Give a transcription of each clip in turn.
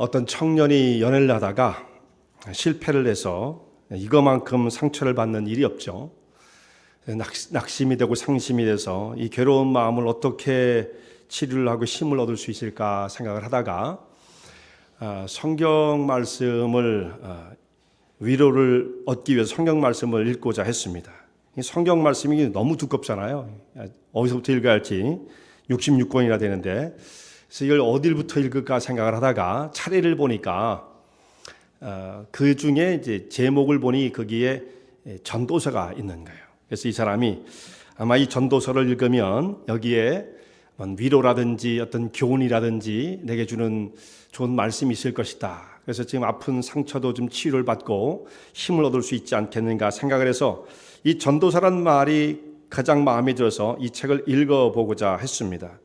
어떤 청년이 연애를 하다가 실패를 해서 이거만큼 상처를 받는 일이 없죠. 낙심이 되고 상심이 돼서 이 괴로운 마음을 어떻게 치료를 하고 힘을 얻을 수 있을까 생각을 하다가 성경 말씀을 위로를 얻기 위해서 성경 말씀을 읽고자 했습니다. 성경 말씀이 너무 두껍잖아요. 어디서부터 읽어야 할지 66권이나 되는데 그래서 이걸 어디부터 읽을까 생각을 하다가 차례를 보니까 그 중에 이제 제목을 보니 거기에 전도서가 있는 거예요. 그래서 이 사람이 아마 이 전도서를 읽으면 여기에 위로라든지 어떤 교훈이라든지 내게 주는 좋은 말씀이 있을 것이다. 그래서 지금 아픈 상처도 좀 치유를 받고 힘을 얻을 수 있지 않겠는가 생각을 해서 이 전도서란 말이 가장 마음에 들어서 이 책을 읽어보고자 했습니다.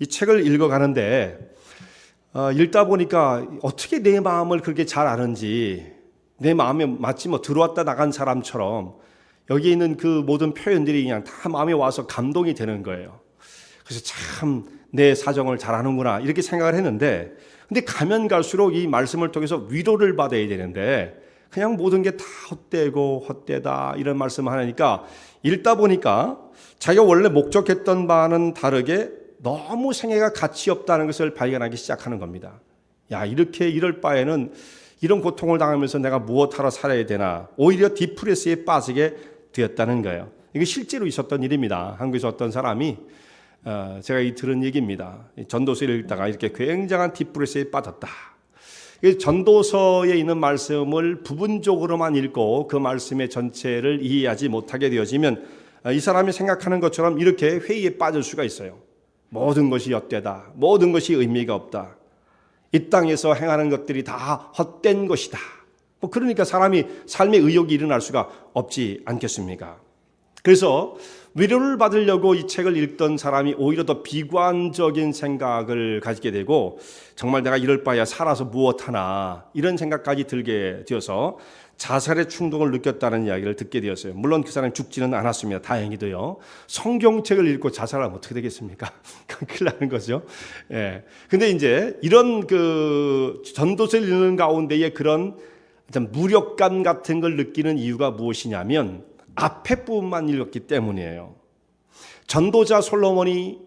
이 책을 읽어가는데 읽다 보니까 어떻게 내 마음을 그렇게 잘 아는지 내 마음에 마치 들어왔다 나간 사람처럼 여기 있는 그 모든 표현들이 그냥 다 마음에 와서 감동이 되는 거예요. 그래서 참 내 사정을 잘 아는구나 이렇게 생각을 했는데 근데 가면 갈수록 이 말씀을 통해서 위로를 받아야 되는데 그냥 모든 게 다 헛되고 헛되다 이런 말씀을 하니까 읽다 보니까 자기가 원래 목적했던 바는 다르게 너무 생애가 가치 없다는 것을 발견하기 시작하는 겁니다. 야, 이렇게 이럴 바에는 이런 고통을 당하면서 내가 무엇하러 살아야 되나 오히려 디프레스에 빠지게 되었다는 거예요. 이게 실제로 있었던 일입니다. 한국에서 어떤 사람이 제가 들은 얘기입니다. 전도서를 읽다가 이렇게 굉장한 디프레스에 빠졌다. 전도서에 있는 말씀을 부분적으로만 읽고 그 말씀의 전체를 이해하지 못하게 되어지면 이 사람이 생각하는 것처럼 이렇게 회의에 빠질 수가 있어요. 모든 것이 헛되다. 모든 것이 의미가 없다. 이 땅에서 행하는 것들이 다 헛된 것이다. 그러니까 사람이 삶의 의욕이 일어날 수가 없지 않겠습니까? 그래서 위로를 받으려고 이 책을 읽던 사람이 오히려 더 비관적인 생각을 가지게 되고 정말 내가 이럴 바야 살아서 무엇하나 이런 생각까지 들게 되어서 자살의 충동을 느꼈다는 이야기를 듣게 되었어요. 물론 그 사람이 죽지는 않았습니다. 다행히도요. 성경책을 읽고 자살하면 어떻게 되겠습니까? 큰일 나는 거죠. 예. 근데 이제 이런 그 전도서를 읽는 가운데에 그런 무력감 같은 걸 느끼는 이유가 무엇이냐면 앞에 부분만 읽었기 때문이에요. 전도자 솔로몬이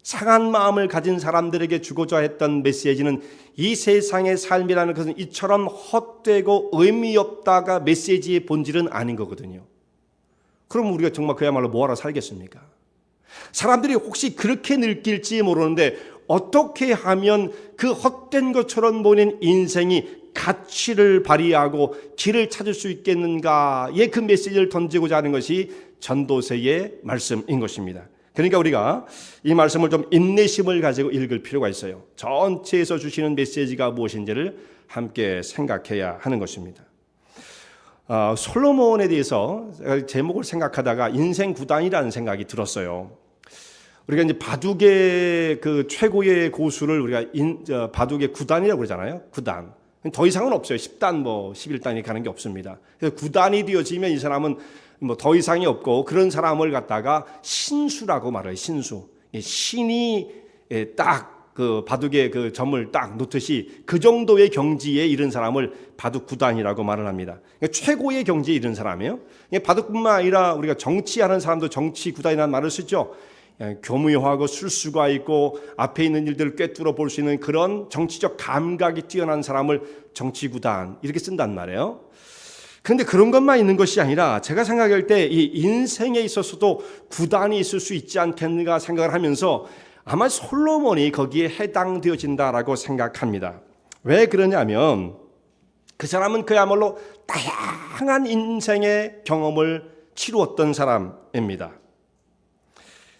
상한 마음을 가진 사람들에게 주고자 했던 메시지는 이 세상의 삶이라는 것은 이처럼 헛되고 의미 없다가 메시지의 본질은 아닌 거거든요. 그럼 우리가 정말 그야말로 뭐하러 살겠습니까? 사람들이 혹시 그렇게 느낄지 모르는데 어떻게 하면 그 헛된 것처럼 보이는 인생이 가치를 발휘하고 길을 찾을 수 있겠는가의 그 메시지를 던지고자 하는 것이 전도서의 말씀인 것입니다. 그러니까 우리가 이 말씀을 좀 인내심을 가지고 읽을 필요가 있어요. 전체에서 주시는 메시지가 무엇인지를 함께 생각해야 하는 것입니다. 솔로몬에 대해서 제목을 생각하다가 인생 구단이라는 생각이 들었어요. 우리가 이제 바둑의 그 최고의 고수를 우리가 바둑의 구단이라고 그러잖아요. 구단. 더 이상은 없어요. 10단, 11단이 가는 게 없습니다. 그래서 구단이 되어지면 이 사람은 더 이상이 없고 그런 사람을 갖다가 신수라고 말해요. 신수. 신이 딱 그 바둑의 그 점을 딱 놓듯이 그 정도의 경지에 이른 사람을 바둑 구단이라고 말을 합니다. 그러니까 최고의 경지에 이른 사람이에요. 바둑뿐만 아니라 우리가 정치하는 사람도 정치 구단이라는 말을 쓰죠. 교묘하고 술수가 있고 앞에 있는 일들을 꿰뚫어 볼 수 있는 그런 정치적 감각이 뛰어난 사람을 정치구단 이렇게 쓴단 말이에요. 그런데 그런 것만 있는 것이 아니라 제가 생각할 때 이 인생에 있어서도 구단이 있을 수 있지 않겠는가 생각을 하면서 아마 솔로몬이 거기에 해당되어진다라고 생각합니다. 왜 그러냐면 그 사람은 그야말로 다양한 인생의 경험을 치루었던 사람입니다.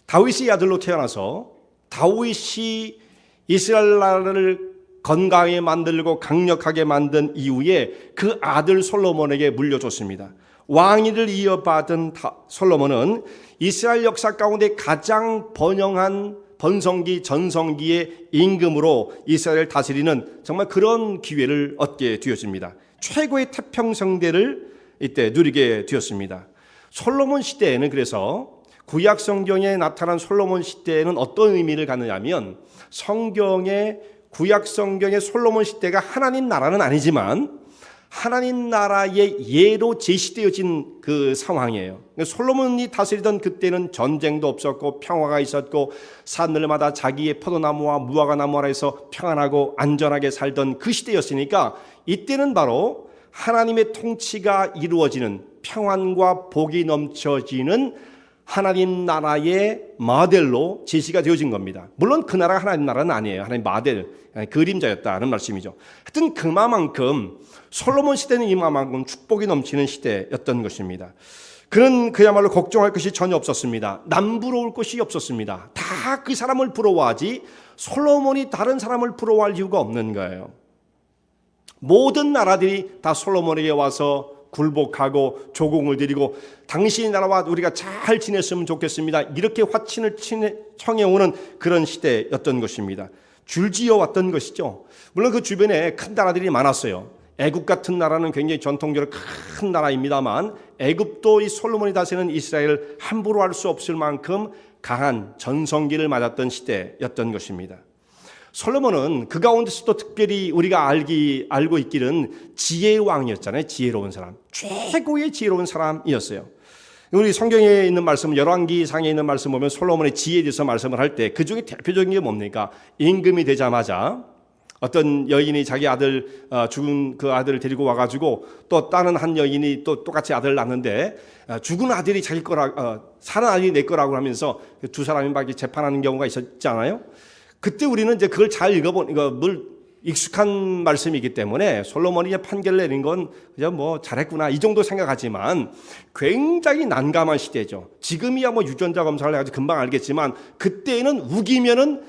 다윗의 아들로 태어나서 다윗이 이스라엘 나라를 건강하게 만들고 강력하게 만든 이후에 그 아들 솔로몬에게 물려줬습니다. 왕위를 이어받은 솔로몬은 이스라엘 역사 가운데 가장 번영한 번성기 전성기의 임금으로 이스라엘을 다스리는 정말 그런 기회를 얻게 되었습니다. 최고의 태평성대를 이때 누리게 되었습니다. 솔로몬 시대에는 그래서 구약 성경에 나타난 솔로몬 시대에는 어떤 의미를 갖느냐면 성경의 구약 성경의 솔로몬 시대가 하나님 나라는 아니지만 하나님 나라의 예로 제시되어진 그 상황이에요. 솔로몬이 다스리던 그때는 전쟁도 없었고 평화가 있었고 산들마다 자기의 포도나무와 무화과나무 아래에서 평안하고 안전하게 살던 그 시대였으니까 이때는 바로 하나님의 통치가 이루어지는 평안과 복이 넘쳐지는 하나님 나라의 모델로 제시가 되어진 겁니다. 물론 그 나라가 하나님 나라는 아니에요. 하나님 모델, 그림자였다는 말씀이죠. 하여튼 그만큼 솔로몬 시대는 이만큼 축복이 넘치는 시대였던 것입니다. 그는 그야말로 걱정할 것이 전혀 없었습니다. 남부러울 것이 없었습니다. 다 그 사람을 부러워하지 솔로몬이 다른 사람을 부러워할 이유가 없는 거예요. 모든 나라들이 다 솔로몬에게 와서 굴복하고 조공을 드리고 당신의 나라와 우리가 잘 지냈으면 좋겠습니다. 이렇게 화친을 청해오는 그런 시대였던 것입니다. 줄지어 왔던 것이죠. 물론 그 주변에 큰 나라들이 많았어요. 애굽 같은 나라는 굉장히 전통적으로 큰 나라입니다만 애굽도 이 솔로몬이 다스리는 이스라엘을 함부로 할 수 없을 만큼 강한 전성기를 맞았던 시대였던 것입니다. 솔로몬은 그 가운데서도 특별히 우리가 알고 있기는 지혜의 왕이었잖아요. 지혜로운 사람, 최고의 지혜로운 사람이었어요. 우리 성경에 있는 말씀, 열왕기상에 있는 말씀 보면 솔로몬의 지혜에 대해서 말씀을 할 때 그 중에 대표적인 게 뭡니까? 임금이 되자마자 어떤 여인이 자기 아들 죽은 그 아들을 데리고 와가지고 또 다른 한 여인이 또 똑같이 아들을 낳는데 죽은 아들이 자기 거라 사는 아들이 내 거라고 하면서 두 사람이 막 재판하는 경우가 있었잖아요. 그때 우리는 이제 그걸 잘 늘 익숙한 말씀이기 때문에 솔로몬이 이제 판결을 내린 건 그냥 뭐 잘했구나 이 정도 생각하지만 굉장히 난감한 시대죠. 지금이야 뭐 유전자 검사를 해가지고 금방 알겠지만 그때는 우기면은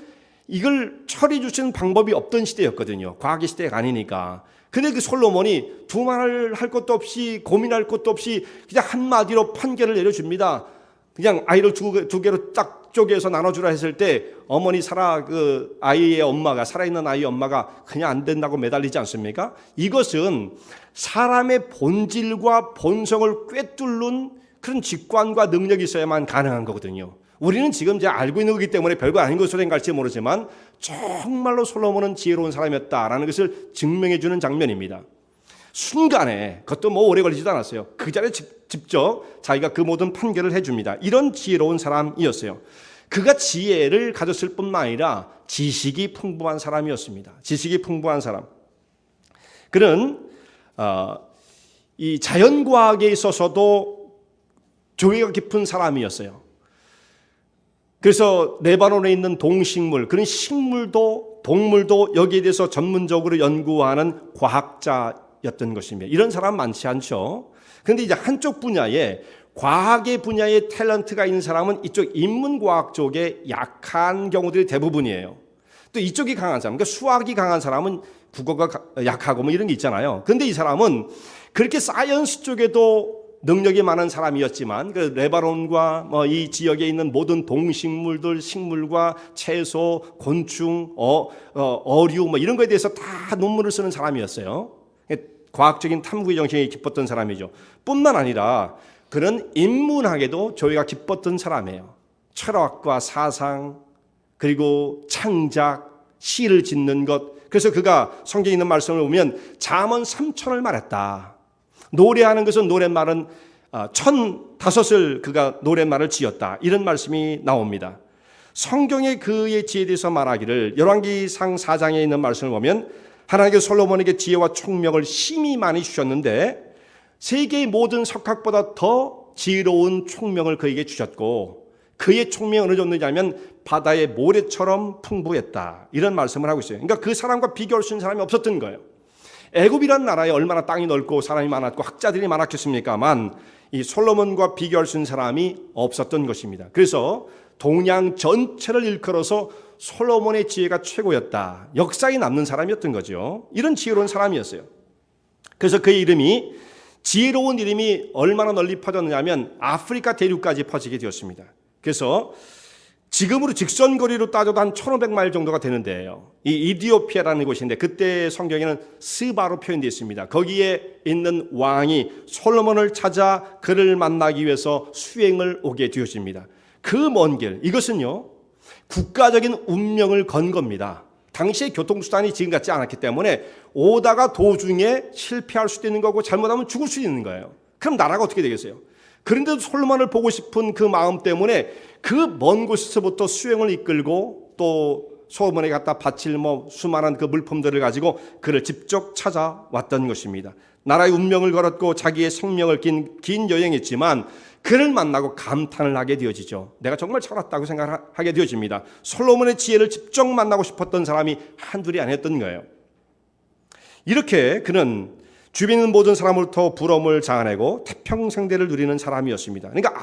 이걸 처리 주시는 방법이 없던 시대였거든요. 과학의 시대가 아니니까. 근데 그 솔로몬이 두말을 할 것도 없이 고민할 것도 없이 그냥 한마디로 판결을 내려줍니다. 그냥 아이를 두 개로 딱 쪼개서 나눠주라 했을 때 어머니 그 아이의 엄마가 살아있는 아이의 엄마가 그냥 안 된다고 매달리지 않습니까? 이것은 사람의 본질과 본성을 꿰뚫는 그런 직관과 능력이 있어야만 가능한 거거든요. 우리는 지금 이제 알고 있는 거기 때문에 별거 아닌 것으로 생각할지 모르지만 정말로 솔로몬은 지혜로운 사람이었다라는 것을 증명해 주는 장면입니다. 순간에 그것도 뭐 오래 걸리지도 않았어요. 그 자리에 직접 자기가 그 모든 판결을 해줍니다. 이런 지혜로운 사람이었어요. 그가 지혜를 가졌을 뿐만 아니라 지식이 풍부한 사람이었습니다. 지식이 풍부한 사람. 그는 이 자연과학에 있어서도 조예가 깊은 사람이었어요. 그래서 레바논에 있는 동식물, 그런 식물도 동물도 여기에 대해서 전문적으로 연구하는 과학자였던 것입니다. 이런 사람 많지 않죠. 그런데 이제 한쪽 분야에 과학의 분야에 탤런트가 있는 사람은 이쪽 인문과학 쪽에 약한 경우들이 대부분이에요. 또 이쪽이 강한 사람, 그러니까 수학이 강한 사람은 국어가 약하고 뭐 이런 게 있잖아요. 그런데 이 사람은 그렇게 사이언스 쪽에도 능력이 많은 사람이었지만 그 레바논과 이 지역에 있는 모든 동식물들, 식물과 채소, 곤충, 어류 뭐 이런 거에 대해서 다 논문을 쓰는 사람이었어요. 과학적인 탐구의 정신이 깊었던 사람이죠. 뿐만 아니라 그는 인문학에도 조예가 깊었던 사람이에요. 철학과 사상 그리고 창작, 시를 짓는 것. 그래서 그가 성경에 있는 말씀을 보면 잠언 3천을 말했다. 노래하는 것은 노랫말은 1,005을 그가 노랫말을 지었다. 이런 말씀이 나옵니다. 성경에 그의 지혜에 대해서 말하기를 열왕기상 4장에 있는 말씀을 보면 하나님께서 솔로몬에게 지혜와 총명을 심히 많이 주셨는데 세계의 모든 석학보다 더 지혜로운 총명을 그에게 주셨고 그의 총명이 어느 정도냐면 바다의 모래처럼 풍부했다. 이런 말씀을 하고 있어요. 그러니까 그 사람과 비교할 수 있는 사람이 없었던 거예요. 애굽이라는 나라에 얼마나 땅이 넓고 사람이 많았고 학자들이 많았겠습니까만 이 솔로몬과 비교할 수 있는 사람이 없었던 것입니다. 그래서 동양 전체를 일컬어서 솔로몬의 지혜가 최고였다. 역사에 남는 사람이었던 거죠. 이런 지혜로운 사람이었어요. 그래서 그의 이름이 지혜로운 이름이 얼마나 널리 퍼졌느냐면 아프리카 대륙까지 퍼지게 되었습니다. 그래서 지금으로 직선거리로 따져도 한 1500마일 정도가 되는데요. 이 이디오피아라는 곳인데 그때 성경에는 스바로 표현되어 있습니다. 거기에 있는 왕이 솔로몬을 찾아 그를 만나기 위해서 수행을 오게 되었습니다. 그 먼 길, 이것은요 국가적인 운명을 건 겁니다. 당시의 교통수단이 지금 같지 않았기 때문에 오다가 도중에 실패할 수도 있는 거고 잘못하면 죽을 수도 있는 거예요. 그럼 나라가 어떻게 되겠어요? 그런데도 솔로몬을 보고 싶은 그 마음 때문에 그 먼 곳에서부터 수행을 이끌고 또 솔로몬에게 갖다 바칠 수많은 그 물품들을 가지고 그를 직접 찾아왔던 것입니다. 나라의 운명을 걸었고 자기의 생명을 긴 여행했지만 그를 만나고 감탄을 하게 되어지죠. 내가 정말 살았다고 생각하게 되어집니다. 솔로몬의 지혜를 직접 만나고 싶었던 사람이 한둘이 아니었던 거예요. 이렇게 그는 주변 있는 모든 사람으로부터 부러움을 자아내고 태평성대를 누리는 사람이었습니다. 그러니까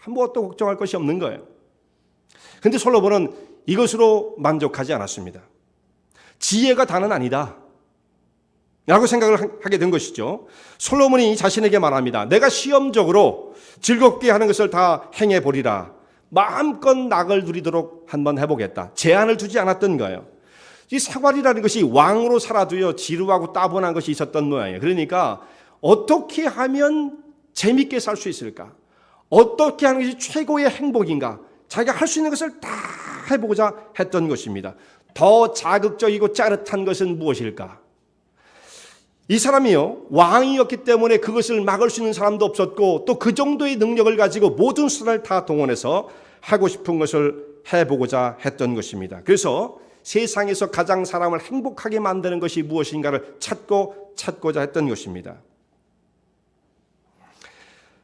아무것도 걱정할 것이 없는 거예요. 그런데 솔로몬은 이것으로 만족하지 않았습니다. 지혜가 다는 아니다 라고 생각을 하게 된 것이죠. 솔로몬이 자신에게 말합니다. 내가 시험적으로 즐겁게 하는 것을 다 행해보리라. 마음껏 낙을 누리도록 한번 해보겠다. 제한을 두지 않았던 거예요. 이 사관이라는 것이 왕으로 살아도요 지루하고 따분한 것이 있었던 모양이에요. 그러니까 어떻게 하면 재밌게 살 수 있을까? 어떻게 하는 것이 최고의 행복인가? 자기가 할 수 있는 것을 다 해보고자 했던 것입니다. 더 자극적이고 짜릿한 것은 무엇일까? 이 사람이요 왕이었기 때문에 그것을 막을 수 있는 사람도 없었고 또 그 정도의 능력을 가지고 모든 수단을 다 동원해서 하고 싶은 것을 해보고자 했던 것입니다. 그래서 세상에서 가장 사람을 행복하게 만드는 것이 무엇인가를 찾고자 했던 것입니다.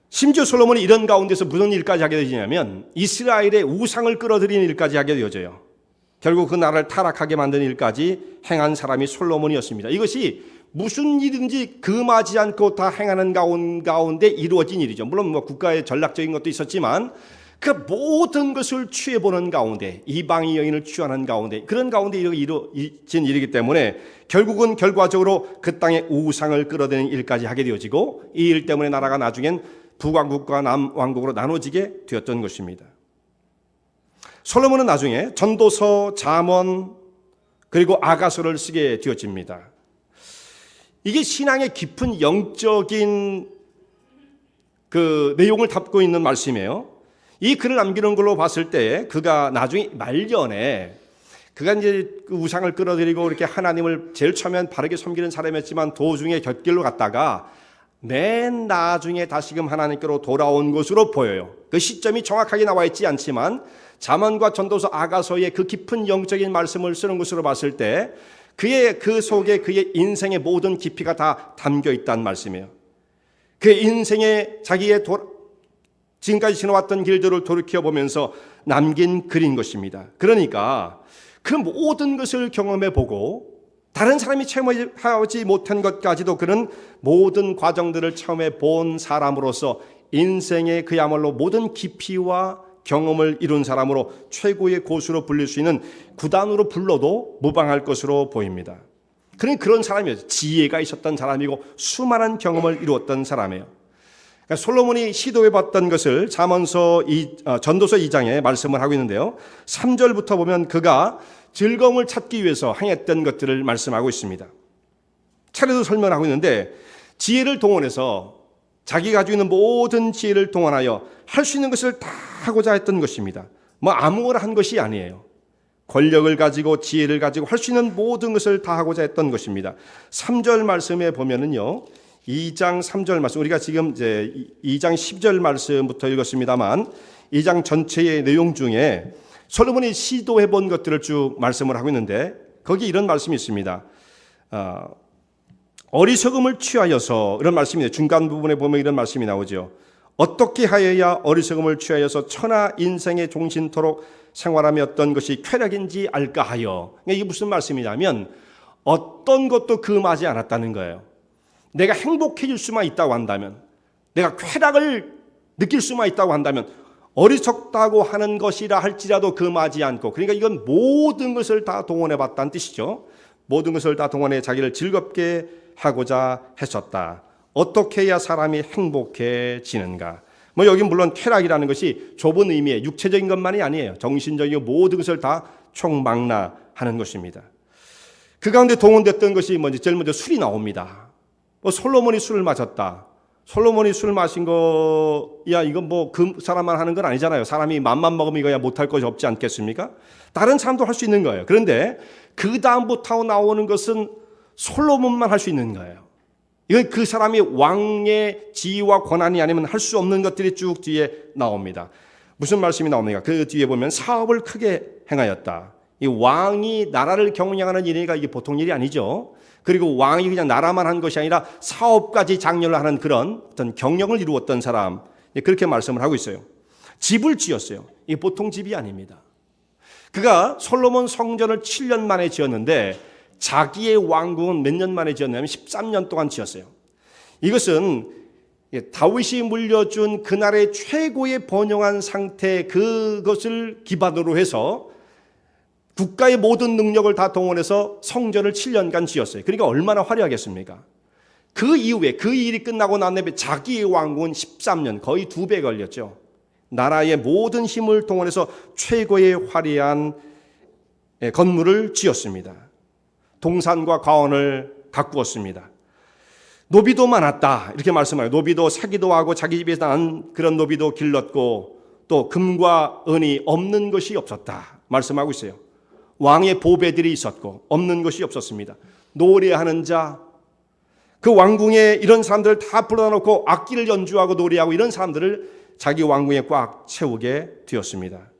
심지어 솔로몬이 이런 가운데서 무슨 일까지 하게 되냐면 이스라엘의 우상을 끌어들이는 일까지 하게 되어져요. 결국 그 나라를 타락하게 만든 일까지 행한 사람이 솔로몬이었습니다. 이것이 무슨 일이든지 금하지 않고 다 행하는 가운데 이루어진 일이죠. 물론 국가의 전략적인 것도 있었지만 그 모든 것을 취해보는 가운데 이방의 여인을 취하는 가운데 그런 가운데 이루어진 일이기 때문에 결국은 결과적으로 그 땅의 우상을 끌어들이는 일까지 하게 되어지고 이 일 때문에 나라가 나중엔 북왕국과 남왕국으로 나눠지게 되었던 것입니다. 솔로몬은 나중에 전도서, 잠언 그리고 아가서를 쓰게 되어집니다. 이게 신앙의 깊은 영적인 그 내용을 담고 있는 말씀이에요. 이 글을 남기는 걸로 봤을 때 그가 나중에 말년에 그가 이제 그 우상을 끌어들이고 이렇게 하나님을 제일 처음엔 바르게 섬기는 사람이었지만 도중에 곁길로 갔다가 맨 나중에 다시금 하나님께로 돌아온 것으로 보여요. 그 시점이 정확하게 나와 있지 않지만 잠언과 전도서, 아가서의 그 깊은 영적인 말씀을 쓰는 것으로 봤을 때 그의 그 속에 그의 인생의 모든 깊이가 다 담겨 있다는 말씀이에요. 그의 인생의 자기의 지금까지 지나왔던 길들을 돌이켜보면서 남긴 글인 것입니다. 그러니까 그 모든 것을 경험해보고 다른 사람이 체험하지 못한 것까지도 그런 모든 과정들을 체험해 본 사람으로서 인생의 그야말로 모든 깊이와 경험을 이룬 사람으로 최고의 고수로 불릴 수 있는 구단으로 불러도 무방할 것으로 보입니다. 그런 사람이에요. 지혜가 있었던 사람이고 수많은 경험을 이루었던 사람이에요. 그러니까 솔로몬이 시도해봤던 것을 전도서 2장에 말씀을 하고 있는데요. 3절부터 보면 그가 즐거움을 찾기 위해서 행했던 것들을 말씀하고 있습니다. 차례도 설명하고 있는데 지혜를 동원해서 자기가 가지고 있는 모든 지혜를 동원하여 할 수 있는 것을 다 하고자 했던 것입니다. 아무거나 한 것이 아니에요. 권력을 가지고 지혜를 가지고 할 수 있는 모든 것을 다 하고자 했던 것입니다. 3절 말씀에 보면은요. 2장 3절 말씀, 우리가 지금 이제 2장 10절 말씀부터 읽었습니다만 2장 전체의 내용 중에 솔로몬이 시도해 본 것들을 쭉 말씀을 하고 있는데 거기 이런 말씀이 있습니다. 어리석음을 취하여서, 이런 말씀이에요. 중간 부분에 보면 이런 말씀이 나오죠. 어떻게 하여야 어리석음을 취하여서 천하 인생의 종신토록 생활하며 어떤 것이 쾌락인지 알까 하여. 이게 무슨 말씀이냐면 어떤 것도 금하지 않았다는 거예요. 내가 행복해질 수만 있다고 한다면, 내가 쾌락을 느낄 수만 있다고 한다면 어리석다고 하는 것이라 할지라도 금하지 않고, 그러니까 이건 모든 것을 다 동원해 봤다는 뜻이죠. 모든 것을 다 동원해 자기를 즐겁게 하고자 했었다. 어떻게 해야 사람이 행복해지는가? 여기 물론 쾌락이라는 것이 좁은 의미의 육체적인 것만이 아니에요. 정신적이고 모든 것을 다 총망라하는 것입니다. 그 가운데 동원됐던 것이 제일 먼저 술이 나옵니다. 솔로몬이 술을 마셨다. 솔로몬이 술 마신 거야 이건 뭐 그 사람만 하는 건 아니잖아요. 사람이 맘만 먹으면 이거야 못할 것이 없지 않겠습니까? 다른 사람도 할 수 있는 거예요. 그런데 그 다음부터 나오는 것은 솔로몬만 할 수 있는 거예요. 이건 그 사람이 왕의 지위와 권한이 아니면 할 수 없는 것들이 쭉 뒤에 나옵니다. 무슨 말씀이 나옵니까? 그 뒤에 보면 사업을 크게 행하였다. 이 왕이 나라를 경영하는 일이니까 이게 보통 일이 아니죠. 그리고 왕이 그냥 나라만 한 것이 아니라 사업까지 장려를 하는 그런 어떤 경영을 이루었던 사람, 그렇게 말씀을 하고 있어요. 집을 지었어요. 이게 보통 집이 아닙니다. 그가 솔로몬 성전을 7년 만에 지었는데 자기의 왕궁은 몇 년 만에 지었냐면 13년 동안 지었어요. 이것은 다윗이 물려준 그날의 최고의 번영한 상태, 그것을 기반으로 해서 국가의 모든 능력을 다 동원해서 성전을 7년간 지었어요. 그러니까 얼마나 화려하겠습니까? 그 이후에 그 일이 끝나고 난 다음에 자기의 왕궁은 13년, 거의 2배 걸렸죠. 나라의 모든 힘을 동원해서 최고의 화려한 건물을 지었습니다. 동산과 과원을 가꾸었습니다. 노비도 많았다 이렇게 말씀해요. 노비도 사기도 하고 자기 집에서 난 그런 노비도 길렀고 또 금과 은이 없는 것이 없었다 말씀하고 있어요. 왕의 보배들이 있었고 없는 것이 없었습니다. 노래하는 자, 그 왕궁에 이런 사람들을 다 불러놓고 악기를 연주하고 노래하고 이런 사람들을 자기 왕궁에 꽉 채우게 되었습니다.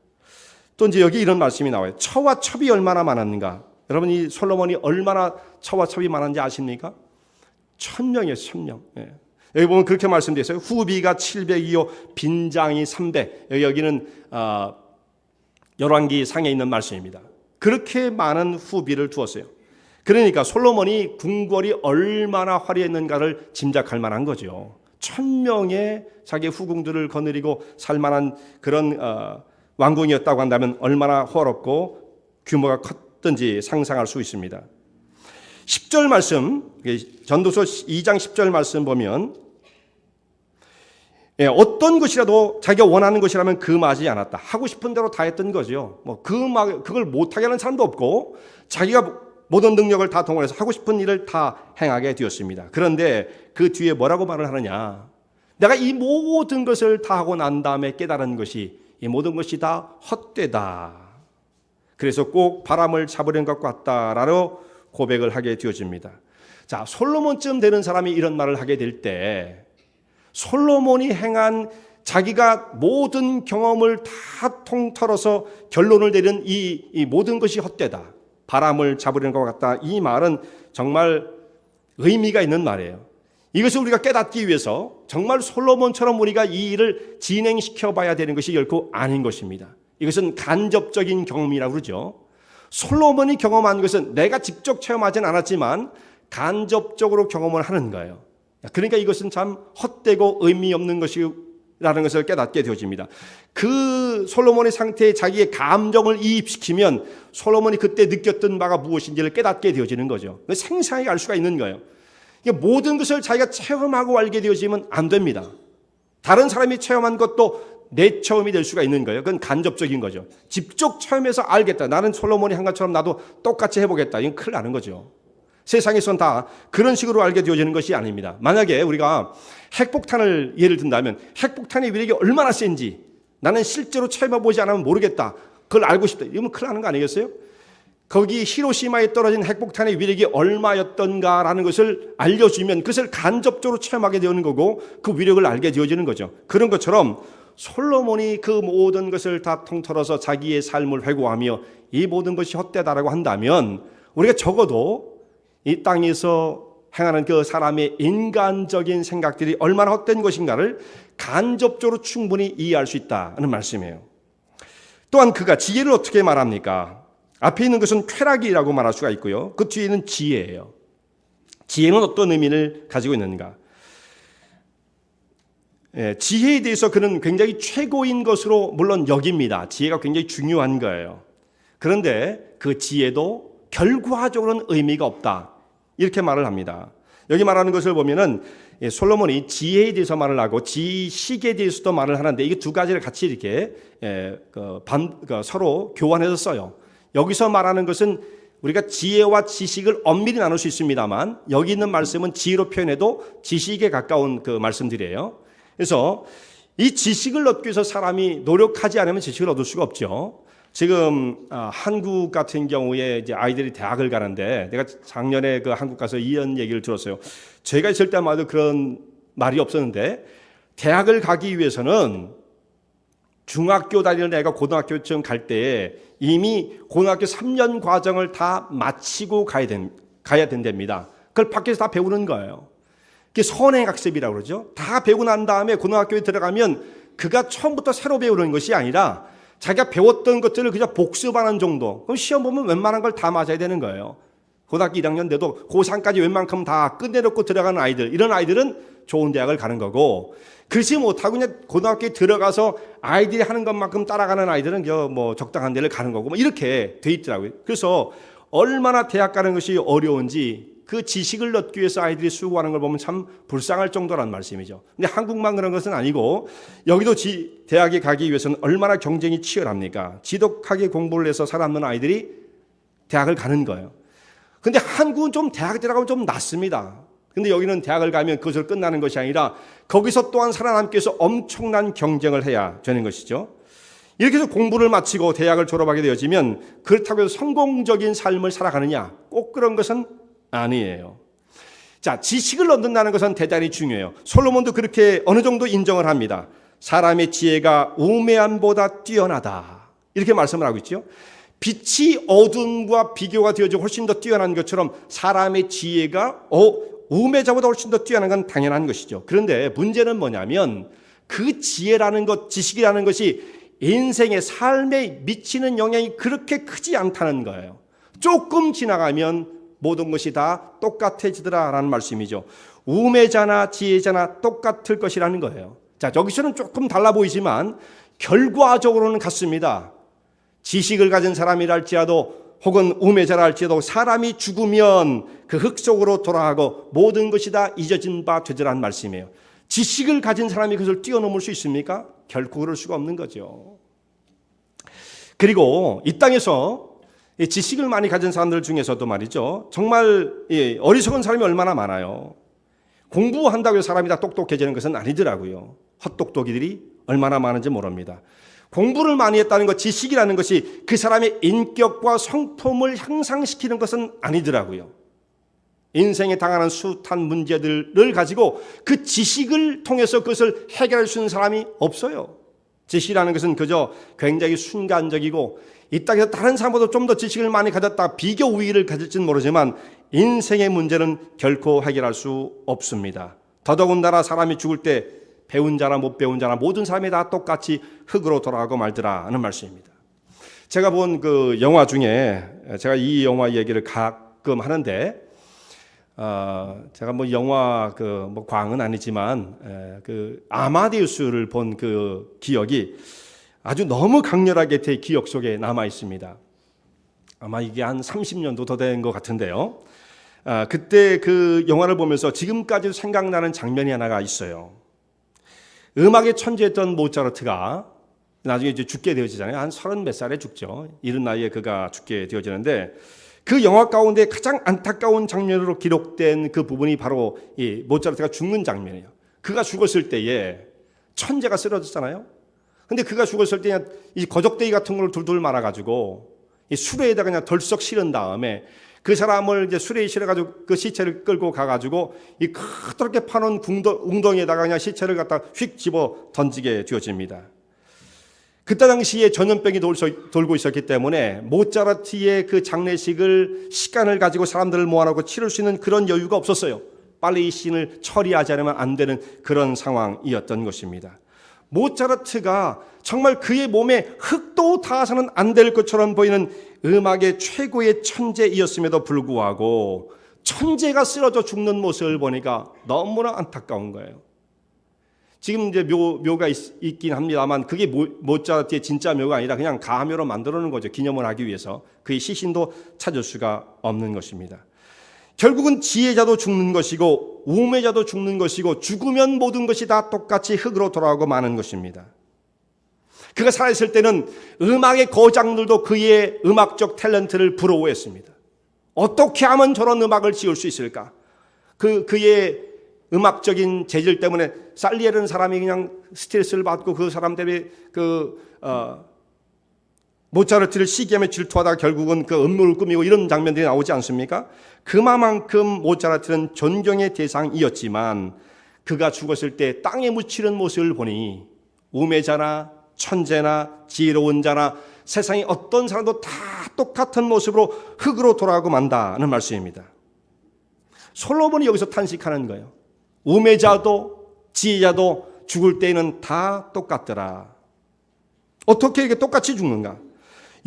또 이제 여기 이런 말씀이 나와요. 처와 첩이 얼마나 많았는가? 여러분 이 솔로몬이 얼마나 처와 첩이 많은지 아십니까? 1000명이에요. 1000명. 예. 여기 보면 그렇게 말씀되어 있어요. 후비가 700이요 빈장이 300. 여기는 열왕기 상에 있는 말씀입니다. 그렇게 많은 후비를 두었어요. 그러니까 솔로몬이 궁궐이 얼마나 화려했는가를 짐작할 만한 거죠. 1000명의 자기 후궁들을 거느리고 살만한 그런 왕궁이었다고 한다면 얼마나 호화롭고 규모가 컸던지 상상할 수 있습니다. 10절 말씀, 전도서 2장 10절 말씀 보면 어떤 것이라도 자기가 원하는 것이라면 금하지 않았다. 하고 싶은 대로 다 했던 거죠. 그걸 못하게 하는 사람도 없고 자기가 모든 능력을 다 동원해서 하고 싶은 일을 다 행하게 되었습니다. 그런데 그 뒤에 뭐라고 말을 하느냐? 내가 이 모든 것을 다 하고 난 다음에 깨달은 것이 이 모든 것이 다 헛되다. 그래서 꼭 바람을 잡으려는 것 같다라고 고백을 하게 되어집니다. 자, 솔로몬쯤 되는 사람이 이런 말을 하게 될 때 솔로몬이 행한 자기가 모든 경험을 다 통틀어서 결론을 내린 이 모든 것이 헛되다. 바람을 잡으려는 것 같다. 이 말은 정말 의미가 있는 말이에요. 이것을 우리가 깨닫기 위해서 정말 솔로몬처럼 우리가 이 일을 진행시켜 봐야 되는 것이 결코 아닌 것입니다. 이것은 간접적인 경험이라고 그러죠. 솔로몬이 경험한 것은 내가 직접 체험하지는 않았지만 간접적으로 경험을 하는 거예요. 그러니까 이것은 참 헛되고 의미 없는 것이라는 것을 깨닫게 되어집니다. 그 솔로몬의 상태에 자기의 감정을 이입시키면 솔로몬이 그때 느꼈던 바가 무엇인지를 깨닫게 되어지는 거죠. 생생하게 알 수가 있는 거예요. 모든 것을 자기가 체험하고 알게 되어지면 안 됩니다. 다른 사람이 체험한 것도 내 체험이 될 수가 있는 거예요. 그건 간접적인 거죠. 직접 체험해서 알겠다. 나는 솔로몬이 한 것처럼 나도 똑같이 해보겠다. 이건 큰일 나는 거죠. 세상에선 다 그런 식으로 알게 되어지는 것이 아닙니다. 만약에 우리가 핵폭탄을 예를 든다면 핵폭탄의 위력이 얼마나 센지 나는 실제로 체험해보지 않으면 모르겠다. 그걸 알고 싶다. 이러면 큰일 나는 거 아니겠어요? 거기 히로시마에 떨어진 핵폭탄의 위력이 얼마였던가라는 것을 알려주면 그것을 간접적으로 체험하게 되는 거고 그 위력을 알게 되어지는 거죠. 그런 것처럼 솔로몬이 그 모든 것을 다 통틀어서 자기의 삶을 회고하며 이 모든 것이 헛되다라고 한다면 우리가 적어도 이 땅에서 행하는 그 사람의 인간적인 생각들이 얼마나 헛된 것인가를 간접적으로 충분히 이해할 수 있다는 말씀이에요. 또한 그가 지혜를 어떻게 말합니까? 앞에 있는 것은 쾌락이라고 말할 수가 있고요. 그 뒤에는 지혜예요. 지혜는 어떤 의미를 가지고 있는가? 지혜에 대해서 그는 굉장히 최고인 것으로 물론 여깁니다. 지혜가 굉장히 중요한 거예요. 그런데 그 지혜도 결과적으로는 의미가 없다. 이렇게 말을 합니다. 여기 말하는 것을 보면은 솔로몬이 지혜에 대해서 말을 하고 지식에 대해서도 말을 하는데 이게 두 가지를 같이 이렇게 서로 교환해서 써요. 여기서 말하는 것은 우리가 지혜와 지식을 엄밀히 나눌 수 있습니다만 여기 있는 말씀은 지혜로 표현해도 지식에 가까운 그 말씀들이에요. 그래서 이 지식을 얻기 위해서 사람이 노력하지 않으면 지식을 얻을 수가 없죠. 지금 한국 같은 경우에 이제 아이들이 대학을 가는데 내가 작년에 그 한국 가서 이런 얘기를 들었어요. 제가 있을 때마다 그런 말이 없었는데 대학을 가기 위해서는 중학교 다니는 애가 고등학교쯤 갈 때에 이미 고등학교 3년 과정을 다 마치고 가야 된답니다. 그걸 밖에서 다 배우는 거예요. 그게 선행학습이라고 그러죠. 다 배우고 난 다음에 고등학교에 들어가면 그가 처음부터 새로 배우는 것이 아니라 자기가 배웠던 것들을 그냥 복습하는 정도. 그럼 시험 보면 웬만한 걸 다 맞아야 되는 거예요. 고등학교 1학년 돼도 고3까지 웬만큼 다 끝내놓고 들어가는 아이들, 이런 아이들은 좋은 대학을 가는 거고, 그렇지 못하고 그냥 고등학교에 들어가서 아이들이 하는 것만큼 따라가는 아이들은 뭐 적당한 데를 가는 거고, 뭐 이렇게 돼 있더라고요. 그래서 얼마나 대학 가는 것이 어려운지 그 지식을 얻기 위해서 아이들이 수고하는 걸 보면 참 불쌍할 정도란 말씀이죠. 근데 한국만 그런 것은 아니고 여기도 대학에 가기 위해서는 얼마나 경쟁이 치열합니까? 지독하게 공부를 해서 살아남는 아이들이 대학을 가는 거예요. 근데 한국은 좀 대학에 들어가면 좀 낫습니다. 근데 여기는 대학을 가면 그것으로 끝나는 것이 아니라 거기서 또한 살아남기 위해서 엄청난 경쟁을 해야 되는 것이죠. 이렇게 해서 공부를 마치고 대학을 졸업하게 되어지면 그렇다고 해서 성공적인 삶을 살아가느냐? 꼭 그런 것은 아니에요. 자, 지식을 얻는다는 것은 대단히 중요해요. 솔로몬도 그렇게 어느 정도 인정을 합니다. 사람의 지혜가 우매함보다 뛰어나다. 이렇게 말씀을 하고 있죠. 빛이 어둠과 비교가 되어지고 훨씬 더 뛰어난 것처럼 사람의 지혜가 우매자보다 훨씬 더 뛰어난 건 당연한 것이죠. 그런데 문제는 뭐냐면 그 지혜라는 것, 지식이라는 것이 인생의 삶에 미치는 영향이 그렇게 크지 않다는 거예요. 조금 지나가면 모든 것이 다 똑같아지더라라는 말씀이죠. 우매자나 지혜자나 똑같을 것이라는 거예요. 자, 여기서는 조금 달라 보이지만 결과적으로는 같습니다. 지식을 가진 사람이라 할지라도 혹은 우매자라 할지라도 사람이 죽으면 그 흙 속으로 돌아가고 모든 것이 다 잊어진 바 되더라는 말씀이에요. 지식을 가진 사람이 그것을 뛰어넘을 수 있습니까? 결코 그럴 수가 없는 거죠. 그리고 이 땅에서 지식을 많이 가진 사람들 중에서도 말이죠. 정말 어리석은 사람이 얼마나 많아요. 공부한다고 해서 사람이 다 똑똑해지는 것은 아니더라고요. 헛똑똑이들이 얼마나 많은지 모릅니다. 공부를 많이 했다는 것, 지식이라는 것이 그 사람의 인격과 성품을 향상시키는 것은 아니더라고요. 인생에 당하는 숱한 문제들을 가지고 그 지식을 통해서 그것을 해결할 수 있는 사람이 없어요. 지식이라는 것은 그저 굉장히 순간적이고 이 땅에서 다른 사람보다 좀 더 지식을 많이 가졌다 비교 우위를 가질지는 모르지만 인생의 문제는 결코 해결할 수 없습니다. 더더군다나 사람이 죽을 때 배운 자나 못 배운 자나 모든 사람이 다 똑같이 흙으로 돌아가고 말더라는 말씀입니다. 제가 본 그 영화 중에 제가 이 영화 얘기를 가끔 하는데 제가 뭐 영화 뭐 광은 아니지만 그 아마데우스를 본 그 기억이 아주 너무 강렬하게 제 기억 속에 남아 있습니다. 아마 이게 한 30년도 더 된 것 같은데요. 그때 그 영화를 보면서 지금까지도 생각나는 장면이 하나가 있어요. 음악의 천재였던 모차르트가 나중에 이제 죽게 되어지잖아요. 한 30 몇 살에 죽죠. 이른 나이에 그가 죽게 되어지는데 그 영화 가운데 가장 안타까운 장면으로 기록된 그 부분이 바로 이 모차르트가 죽는 장면이에요. 그가 죽었을 때에 천재가 쓰러졌잖아요. 근데 그가 죽었을 때 이 거적대기 같은 걸 둘둘 말아가지고 이 수레에다가 그냥 덜썩 실은 다음에 그 사람을 이제 수레에 실어가지고 그 시체를 끌고 가가지고 이 크게 파놓은 웅덩이에다가 그냥 시체를 갖다 휙 집어 던지게 되어집니다. 그때 당시에 전염병이 돌고 있었기 때문에 모차르트의 그 장례식을 시간을 가지고 사람들을 모아놓고 치를 수 있는 그런 여유가 없었어요. 빨리 이 씬을 처리하지 않으면 안 되는 그런 상황이었던 것입니다. 모차르트가 정말 그의 몸에 흙도 닿아서는 안 될 것처럼 보이는 음악의 최고의 천재이었음에도 불구하고 천재가 쓰러져 죽는 모습을 보니까 너무나 안타까운 거예요. 지금 이제 묘가 있긴 합니다만 그게 모차르트의 진짜 묘가 아니라 그냥 가묘로 만들어 놓은 거죠. 기념을 하기 위해서. 그의 시신도 찾을 수가 없는 것입니다. 결국은 지혜자도 죽는 것이고 우매자도 죽는 것이고 죽으면 모든 것이 다 똑같이 흙으로 돌아오고 마는 것입니다. 그가 살아있을 때는 음악의 거장들도 그의 음악적 탤런트를 부러워했습니다. 어떻게 하면 저런 음악을 지을 수 있을까? 그의 음악적인 재질 때문에 살리에르는 사람이 그냥 스트레스를 받고 그 사람 때문에 모차르트를 시기하며 질투하다가 결국은 그 음모를 꾸미고 이런 장면들이 나오지 않습니까? 그만큼 모차르트는 존경의 대상이었지만 그가 죽었을 때 땅에 묻히는 모습을 보니 우매자나 천재나 지혜로운 자나 세상의 어떤 사람도 다 똑같은 모습으로 흙으로 돌아가고 만다는 말씀입니다. 솔로몬이 여기서 탄식하는 거예요. 우매자도 지혜자도 죽을 때에는 다 똑같더라. 어떻게 이렇게 똑같이 죽는가?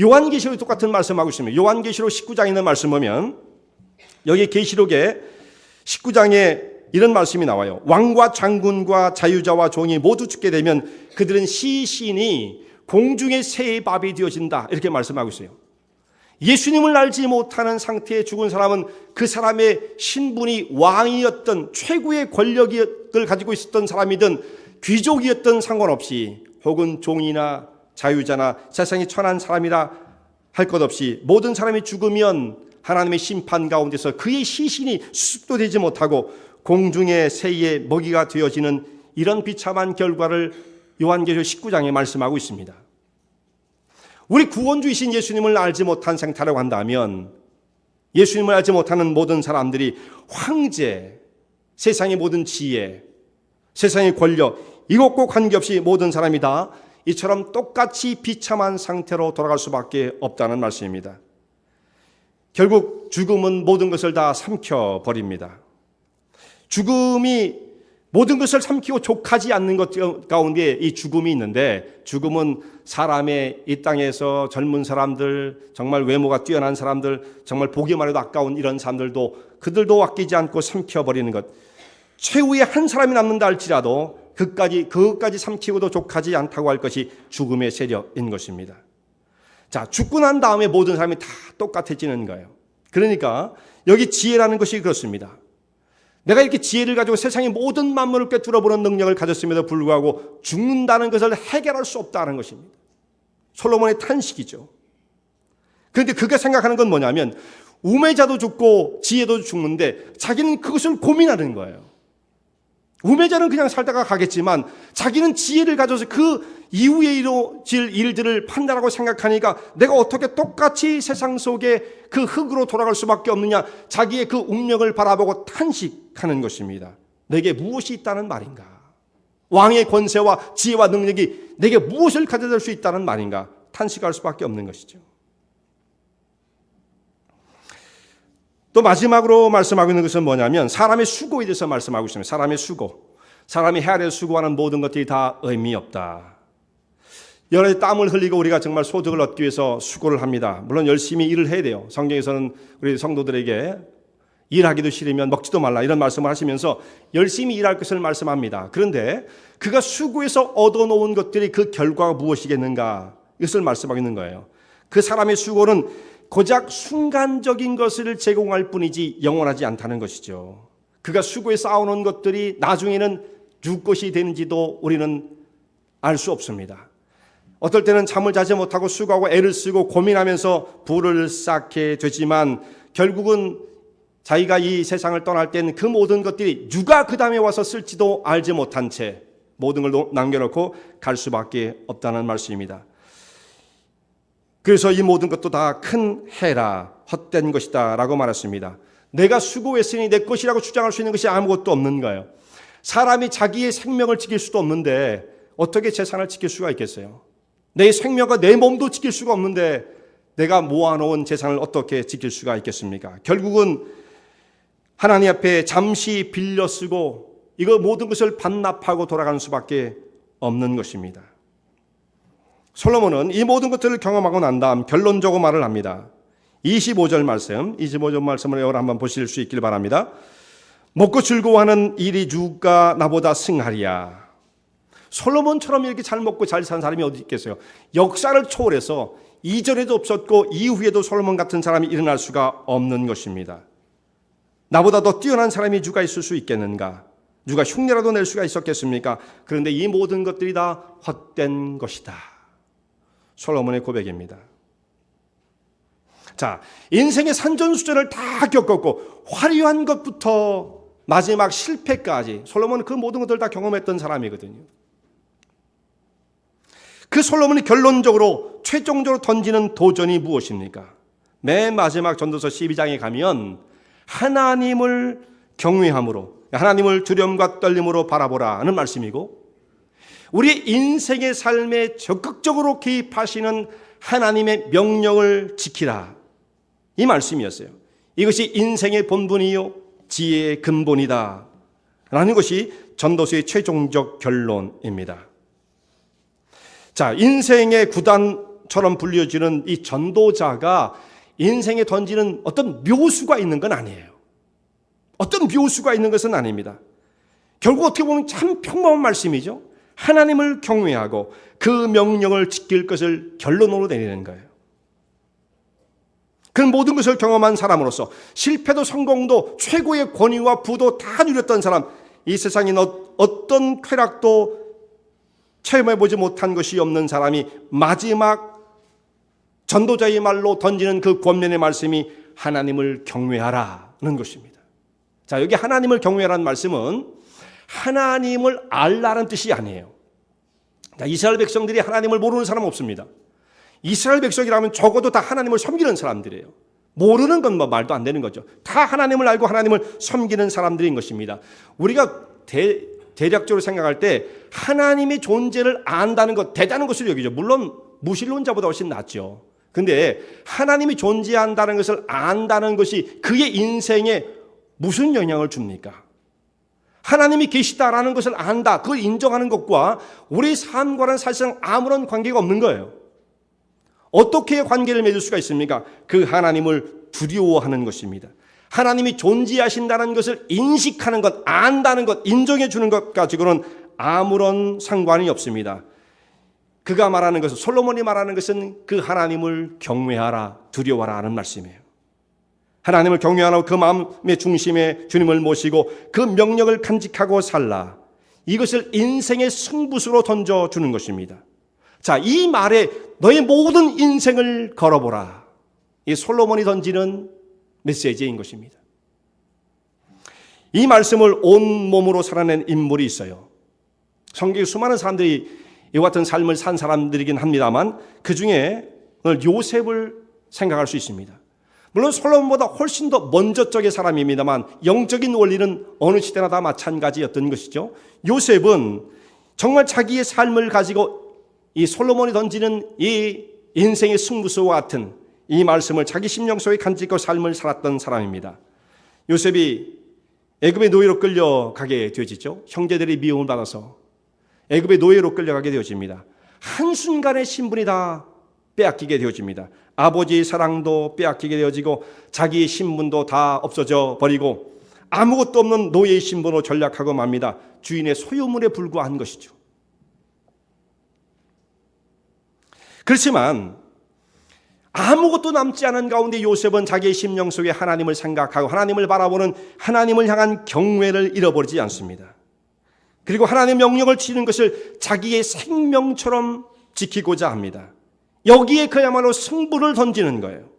요한계시록이 똑같은 말씀하고 있습니다. 요한계시록 19장에 있는 말씀 보면 여기 계시록에 19장에 이런 말씀이 나와요. 왕과 장군과 자유자와 종이 모두 죽게 되면 그들은 시신이 공중의 새의 밥이 되어진다. 이렇게 말씀하고 있어요. 예수님을 알지 못하는 상태에 죽은 사람은 그 사람의 신분이 왕이었던 최고의 권력을 가지고 있었던 사람이든 귀족이었던 상관없이 혹은 종이나 자유자나 세상에 천한 사람이라 할 것 없이 모든 사람이 죽으면 하나님의 심판 가운데서 그의 시신이 수습도 되지 못하고 공중의 새의 먹이가 되어지는 이런 비참한 결과를 요한계시록 19장에 말씀하고 있습니다. 우리 구원주이신 예수님을 알지 못한 상태라고 한다면 예수님을 알지 못하는 모든 사람들이 황제, 세상의 모든 지혜, 세상의 권력 이것과 관계없이 모든 사람이 다 이처럼 똑같이 비참한 상태로 돌아갈 수밖에 없다는 말씀입니다. 결국 죽음은 모든 것을 다 삼켜버립니다. 죽음이 모든 것을 삼키고 족하지 않는 것 가운데 이 죽음이 있는데 죽음은 사람의 이 땅에서 젊은 사람들, 정말 외모가 뛰어난 사람들, 정말 보기만 해도 아까운 이런 사람들도 그들도 아끼지 않고 삼켜버리는 것. 최후의 한 사람이 남는다 할지라도 그것까지 삼키고도 족하지 않다고 할 것이 죽음의 세력인 것입니다. 자, 죽고 난 다음에 모든 사람이 다 똑같아지는 거예요. 그러니까 여기 지혜라는 것이 그렇습니다. 내가 이렇게 지혜를 가지고 세상의 모든 만물을 꿰뚫어보는 능력을 가졌음에도 불구하고 죽는다는 것을 해결할 수 없다는 것입니다. 솔로몬의 탄식이죠. 그런데 그가 생각하는 건 뭐냐면 우매자도 죽고 지혜도 죽는데 자기는 그것을 고민하는 거예요. 우매자는 그냥 살다가 가겠지만 자기는 지혜를 가져서 그 이후에 이루어질 일들을 판단하고 생각하니까 내가 어떻게 똑같이 세상 속에 그 흙으로 돌아갈 수밖에 없느냐, 자기의 그 운명을 바라보고 탄식하는 것입니다. 내게 무엇이 있다는 말인가? 왕의 권세와 지혜와 능력이 내게 무엇을 가져다 줄 수 있다는 말인가? 탄식할 수밖에 없는 것이죠. 또 마지막으로 말씀하고 있는 것은 뭐냐면 사람의 수고에 대해서 말씀하고 있습니다. 사람의 수고. 사람이 해야 될 수고하는 모든 것들이 다 의미 없다. 여러 가지 땀을 흘리고 우리가 정말 소득을 얻기 위해서 수고를 합니다. 물론 열심히 일을 해야 돼요. 성경에서는 우리 성도들에게 일하기도 싫으면 먹지도 말라 이런 말씀을 하시면서 열심히 일할 것을 말씀합니다. 그런데 그가 수고해서 얻어놓은 것들이 그 결과가 무엇이겠는가 이것을 말씀하고 있는 거예요. 그 사람의 수고는 고작 순간적인 것을 제공할 뿐이지 영원하지 않다는 것이죠. 그가 수고에 쌓아놓은 것들이 나중에는 누구 것이 되는지도 우리는 알 수 없습니다. 어떨 때는 잠을 자지 못하고 수고하고 애를 쓰고 고민하면서 부를 쌓게 되지만 결국은 자기가 이 세상을 떠날 때는 그 모든 것들이 누가 그 다음에 와서 쓸지도 알지 못한 채 모든 걸 남겨놓고 갈 수밖에 없다는 말씀입니다. 그래서 이 모든 것도 다 큰 해라, 헛된 것이다 라고 말했습니다. 내가 수고했으니 내 것이라고 주장할 수 있는 것이 아무것도 없는 거예요. 사람이 자기의 생명을 지킬 수도 없는데 어떻게 재산을 지킬 수가 있겠어요? 내 생명과 내 몸도 지킬 수가 없는데 내가 모아놓은 재산을 어떻게 지킬 수가 있겠습니까? 결국은 하나님 앞에 잠시 빌려 쓰고 이거 모든 것을 반납하고 돌아가는 수밖에 없는 것입니다. 솔로몬은 이 모든 것들을 경험하고 난 다음 결론적으로 말을 합니다. 25절 말씀을 여러분 한번 보실 수 있길 바랍니다. 먹고 즐거워하는 일이 누가 나보다 승하리야. 솔로몬처럼 이렇게 잘 먹고 잘 사는 사람이 어디 있겠어요? 역사를 초월해서 이전에도 없었고 이후에도 솔로몬 같은 사람이 일어날 수가 없는 것입니다. 나보다 더 뛰어난 사람이 누가 있을 수 있겠는가? 누가 흉내라도 낼 수가 있었겠습니까? 그런데 이 모든 것들이 다 헛된 것이다. 솔로몬의 고백입니다. 자, 인생의 산전수전을 다 겪었고 화려한 것부터 마지막 실패까지 솔로몬은 그 모든 것들을 다 경험했던 사람이거든요. 그 솔로몬이 결론적으로 최종적으로 던지는 도전이 무엇입니까? 맨 마지막 전도서 12장에 가면 하나님을 경외함으로, 하나님을 두려움과 떨림으로 바라보라는 말씀이고, 우리 인생의 삶에 적극적으로 개입하시는 하나님의 명령을 지키라, 이 말씀이었어요. 이것이 인생의 본분이요 지혜의 근본이다 라는 것이 전도서의 최종적 결론입니다. 자, 인생의 구단처럼 불려지는 이 전도자가 인생에 던지는 어떤 묘수가 있는 건 아니에요. 어떤 묘수가 있는 것은 아닙니다. 결국 어떻게 보면 참 평범한 말씀이죠. 하나님을 경외하고 그 명령을 지킬 것을 결론으로 내리는 거예요. 그 모든 것을 경험한 사람으로서 실패도 성공도 최고의 권위와 부도 다 누렸던 사람, 이 세상에 어떤 쾌락도 체험해보지 못한 것이 없는 사람이 마지막 전도자의 말로 던지는 그 권면의 말씀이 하나님을 경외하라는 것입니다. 자, 여기 하나님을 경외하라는 말씀은 하나님을 알라는 뜻이 아니에요. 자, 이스라엘 백성들이 하나님을 모르는 사람은 없습니다. 이스라엘 백성이라면 적어도 다 하나님을 섬기는 사람들이에요. 모르는 건 뭐 말도 안 되는 거죠. 다 하나님을 알고 하나님을 섬기는 사람들인 것입니다. 우리가 대략적으로 생각할 때 하나님의 존재를 안다는 것 대단한 것으로 여기죠. 물론 무신론자보다 훨씬 낫죠. 근데 하나님이 존재한다는 것을 안다는 것이 그의 인생에 무슨 영향을 줍니까? 하나님이 계시다라는 것을 안다, 그걸 인정하는 것과 우리 삶과는 사실상 아무런 관계가 없는 거예요. 어떻게 관계를 맺을 수가 있습니까? 그 하나님을 두려워하는 것입니다. 하나님이 존재하신다는 것을 인식하는 것, 안다는 것, 인정해 주는 것 가지고는 아무런 상관이 없습니다. 그가 말하는 것은, 솔로몬이 말하는 것은 그 하나님을 경외하라, 두려워하라 하는 말씀이에요. 하나님을 경외하라, 그 마음의 중심에 주님을 모시고 그 명령을 간직하고 살라. 이것을 인생의 승부수로 던져주는 것입니다. 자, 이 말에 너의 모든 인생을 걸어보라. 이 솔로몬이 던지는 메시지인 것입니다. 이 말씀을 온몸으로 살아낸 인물이 있어요. 성경에 수많은 사람들이 이와 같은 삶을 산 사람들이긴 합니다만 그 중에 오늘 요셉을 생각할 수 있습니다. 물론 솔로몬보다 훨씬 더 먼저 쪽의 사람입니다만 영적인 원리는 어느 시대나 다 마찬가지였던 것이죠. 요셉은 정말 자기의 삶을 가지고 이 솔로몬이 던지는 이 인생의 승부수와 같은 이 말씀을 자기 심령 속에 간직하고 삶을 살았던 사람입니다. 요셉이 애굽의 노예로 끌려가게 되어지죠. 형제들이 미움을 받아서 애굽의 노예로 끌려가게 되어집니다. 한순간에 신분이 다 빼앗기게 되어집니다. 아버지의 사랑도 빼앗기게 되어지고 자기의 신분도 다 없어져 버리고 아무것도 없는 노예의 신분으로 전락하고 맙니다. 주인의 소유물에 불과한 것이죠. 그렇지만 아무것도 남지 않은 가운데 요셉은 자기의 심령 속에 하나님을 생각하고 하나님을 바라보는 하나님을 향한 경외를 잃어버리지 않습니다. 그리고 하나님의 명령을 지키는 것을 자기의 생명처럼 지키고자 합니다. 여기에 그야말로 승부를 던지는 거예요.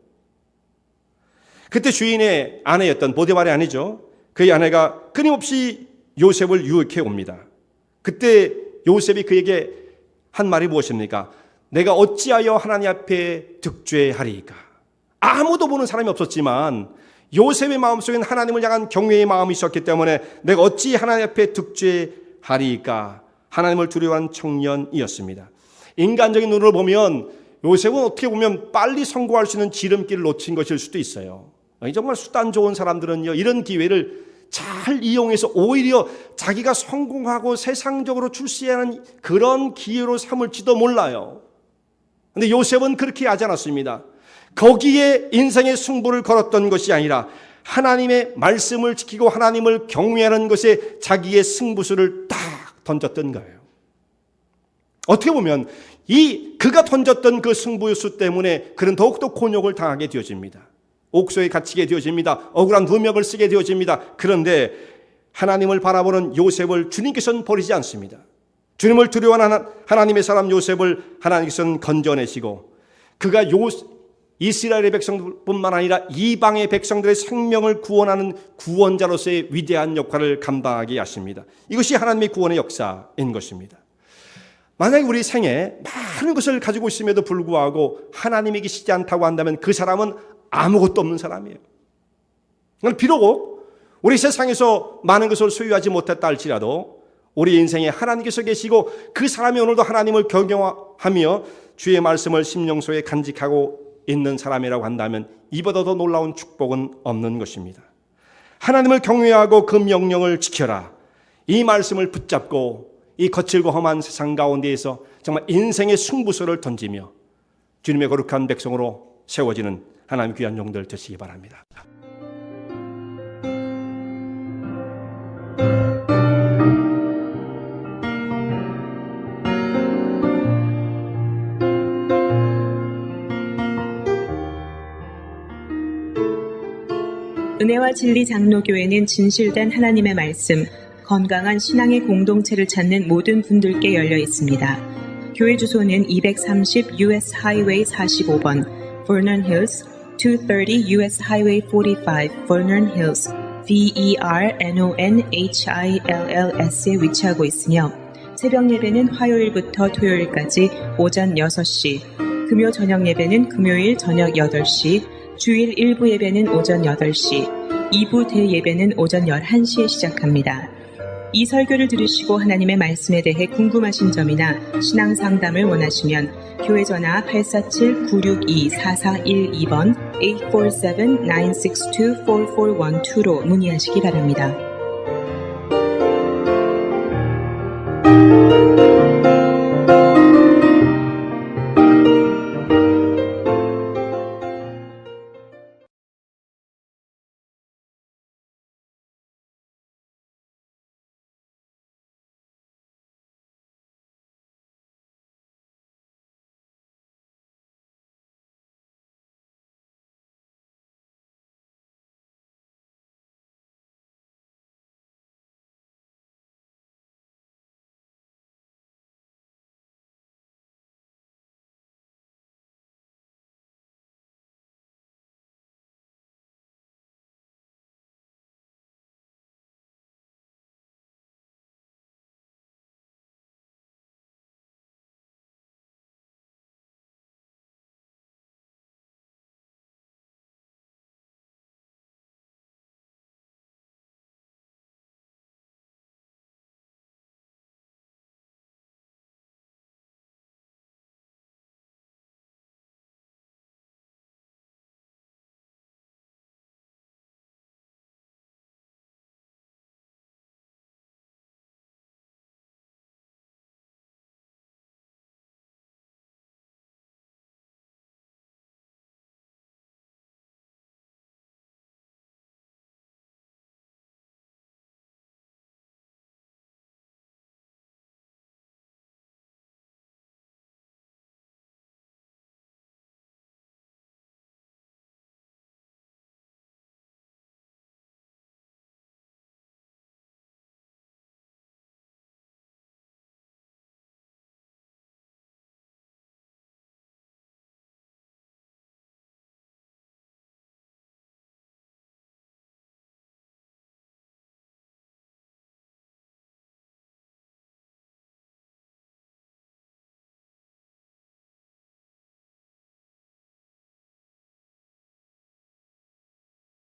그때 주인의 아내였던 보디발의 아내죠. 그의 아내가 끊임없이 요셉을 유혹해 옵니다. 그때 요셉이 그에게 한 말이 무엇입니까? 내가 어찌하여 하나님 앞에 득죄하리이까? 아무도 보는 사람이 없었지만 요셉의 마음속에는 하나님을 향한 경외의 마음이 있었기 때문에 내가 어찌 하나님 앞에 득죄하리이까? 하나님을 두려워하는 청년이었습니다. 인간적인 눈으로 보면 요셉은 어떻게 보면 빨리 성공할 수 있는 지름길을 놓친 것일 수도 있어요. 정말 수단 좋은 사람들은요, 이런 기회를 잘 이용해서 오히려 자기가 성공하고 세상적으로 출세하는 그런 기회로 삼을지도 몰라요. 근데 요셉은 그렇게 하지 않았습니다. 거기에 인생의 승부를 걸었던 것이 아니라 하나님의 말씀을 지키고 하나님을 경외하는 것에 자기의 승부수를 딱 던졌던 거예요. 어떻게 보면 그가 던졌던 그 승부수 때문에 그는 더욱더 곤욕을 당하게 되어집니다. 옥소에 갇히게 되어집니다. 억울한 누명을 쓰게 되어집니다. 그런데 하나님을 바라보는 요셉을 주님께서는 버리지 않습니다. 주님을 두려워하는 하나님의 사람 요셉을 하나님께서는 건져내시고 그가 이스라엘의 백성뿐만 아니라 이방의 백성들의 생명을 구원하는 구원자로서의 위대한 역할을 감당하게 하십니다. 이것이 하나님의 구원의 역사인 것입니다. 만약에 우리 생에 많은 것을 가지고 있음에도 불구하고 하나님이 계시지 않다고 한다면 그 사람은 아무것도 없는 사람이에요. 비록 우리 세상에서 많은 것을 소유하지 못했다 할지라도 우리 인생에 하나님께서 계시고 그 사람이 오늘도 하나님을 경외하며 주의 말씀을 심령소에 간직하고 있는 사람이라고 한다면 이보다 더 놀라운 축복은 없는 것입니다. 하나님을 경외하고 그 명령을 지켜라. 이 말씀을 붙잡고 이 거칠고 험한 세상 가운데에서 정말 인생의 승부수를 던지며 주님의 거룩한 백성으로 세워지는 하나님 귀한 종들 되시기 바랍니다. 은혜와 진리 장로교회는 진실된 하나님의 말씀, 건강한 신앙의 공동체를 찾는 모든 분들께 열려 있습니다. 교회 주소는 230 US Highway 45번, Vernon Hills, 230 US Highway 45, Vernon Hills, VERNONHILLS에 위치하고 있으며 새벽 예배는 화요일부터 토요일까지 오전 6시, 금요 저녁 예배는 금요일 저녁 8시, 주일 1부 예배는 오전 8시, 2부 대예배는 오전 11시에 시작합니다. 이 설교를 들으시고 하나님의 말씀에 대해 궁금하신 점이나 신앙 상담을 원하시면 교회 전화 847-962-4412번 847-962-4412로 문의하시기 바랍니다.